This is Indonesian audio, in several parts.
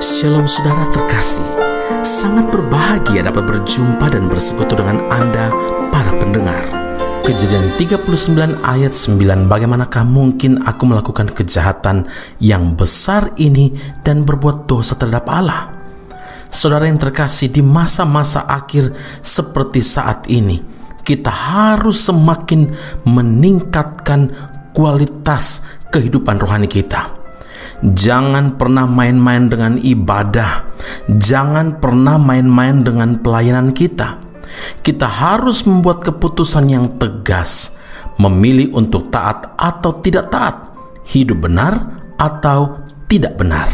Shalom saudara terkasih, sangat berbahagia dapat berjumpa dan bersekutu dengan Anda para pendengar. Kejadian 39 ayat 9, bagaimanakah mungkin aku melakukan kejahatan yang besar ini dan berbuat dosa terhadap Allah? Saudara yang terkasih, di masa-masa akhir seperti saat ini, kita harus semakin meningkatkan kualitas kehidupan rohani kita. Jangan pernah main-main dengan ibadah. Jangan pernah main-main dengan pelayanan kita. Kita harus membuat keputusan yang tegas, memilih untuk taat atau tidak taat, hidup benar atau tidak benar.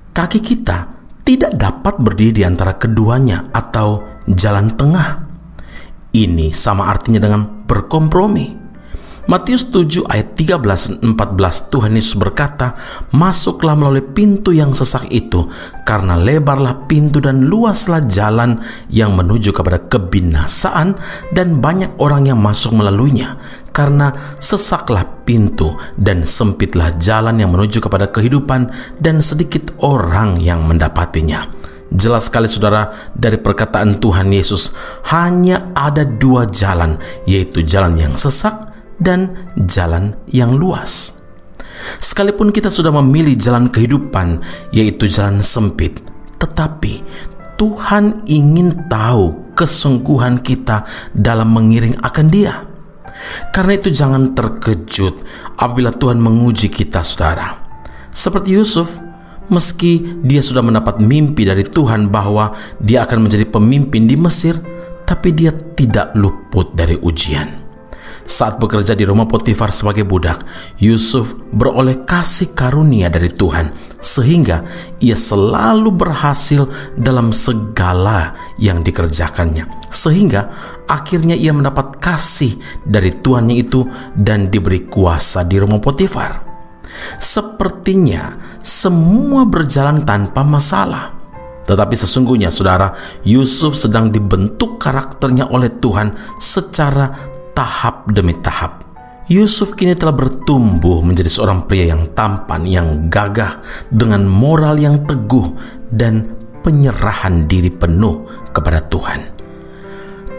Kaki kita tidak dapat berdiri di antara keduanya atau jalan tengah. Ini sama artinya dengan berkompromi. Matius 7 ayat 13-14, Tuhan Yesus berkata, "Masuklah melalui pintu yang sesak itu, karena lebarlah pintu dan luaslah jalan yang menuju kepada kebinasaan, dan banyak orang yang masuk melaluinya. Karena sesaklah pintu dan sempitlah jalan yang menuju kepada kehidupan, dan sedikit orang yang mendapatinya." Jelas sekali saudara, dari perkataan Tuhan Yesus, hanya ada dua jalan, yaitu jalan yang sesak dan jalan yang luas. Sekalipun kita sudah memilih jalan kehidupan, yaitu jalan sempit, tetapi Tuhan ingin tahu kesungguhan kita dalam mengiring akan Dia. Karena itu jangan terkejut apabila Tuhan menguji kita, saudara. Seperti Yusuf, meski dia sudah mendapat mimpi dari Tuhan bahwa dia akan menjadi pemimpin di Mesir, tapi dia tidak luput dari ujian. Saat bekerja di rumah Potifar sebagai budak, Yusuf beroleh kasih karunia dari Tuhan, sehingga ia selalu berhasil dalam segala yang dikerjakannya. Sehingga akhirnya ia mendapat kasih dari tuannya itu dan diberi kuasa di rumah Potifar. Sepertinya semua berjalan tanpa masalah. Tetapi sesungguhnya saudara, Yusuf sedang dibentuk karakternya oleh Tuhan secara tahap demi tahap. Yusuf kini telah bertumbuh menjadi seorang pria yang tampan, yang gagah, dengan moral yang teguh dan penyerahan diri penuh kepada Tuhan.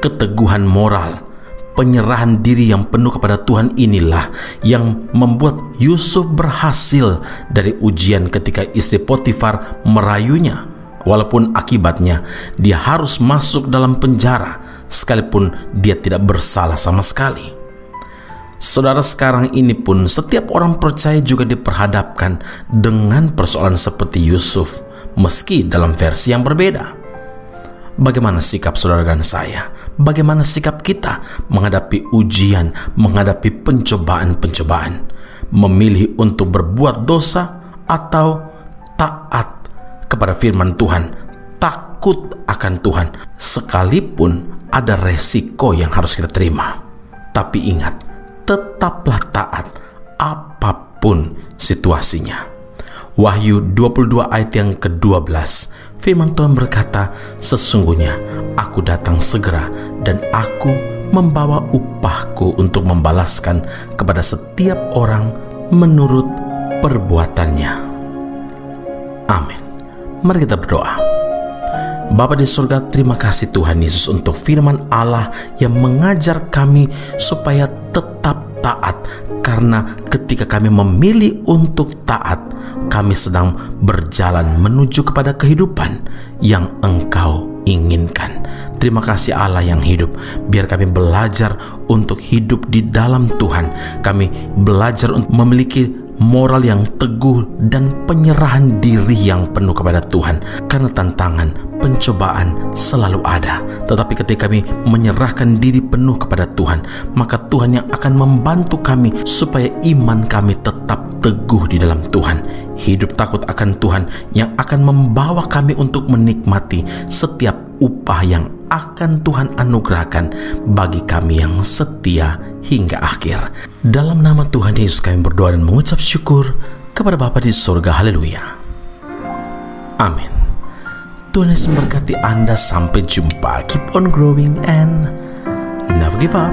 Keteguhan moral, penyerahan diri yang penuh kepada Tuhan inilah yang membuat Yusuf berhasil dari ujian ketika istri Potifar merayunya. Walaupun akibatnya dia harus masuk dalam penjara, sekalipun dia tidak bersalah sama sekali. Saudara, sekarang ini pun setiap orang percaya juga diperhadapkan dengan persoalan seperti Yusuf, meski dalam versi yang berbeda. Bagaimana sikap saudara dan saya? Bagaimana sikap kita menghadapi ujian, menghadapi pencobaan-pencobaan? Memilih untuk berbuat dosa atau taat kepada firman Tuhan, takut akan Tuhan, sekalipun ada resiko yang harus kita terima. Tapi ingat, tetaplah taat apapun situasinya. Wahyu 22 ayat yang ke-12, firman Tuhan berkata, "Sesungguhnya aku datang segera dan aku membawa upahku untuk membalaskan kepada setiap orang menurut perbuatannya." Amin. Mari kita berdoa. Bapa di surga, terima kasih Tuhan Yesus untuk firman Allah yang mengajar kami supaya tetap taat. Karena ketika kami memilih untuk taat, kami sedang berjalan menuju kepada kehidupan yang Engkau inginkan. Terima kasih Allah yang hidup. Biar kami belajar untuk hidup di dalam Tuhan. Kami belajar untuk memiliki moral yang teguh dan penyerahan diri yang penuh kepada Tuhan. Karena tantangan, pencobaan selalu ada. Tetapi ketika kami menyerahkan diri penuh kepada Tuhan, maka Tuhan yang akan membantu kami supaya iman kami tetap teguh di dalam Tuhan. Hidup takut akan Tuhan yang akan membawa kami untuk menikmati setiap upah yang akan Tuhan anugerahkan bagi kami yang setia hingga akhir. Dalam nama Tuhan Yesus kami berdoa dan mengucap syukur kepada Bapa di surga. Haleluya. Amin. Tuhan Yesus memberkati Anda. Sampai jumpa. Keep on growing and never give up.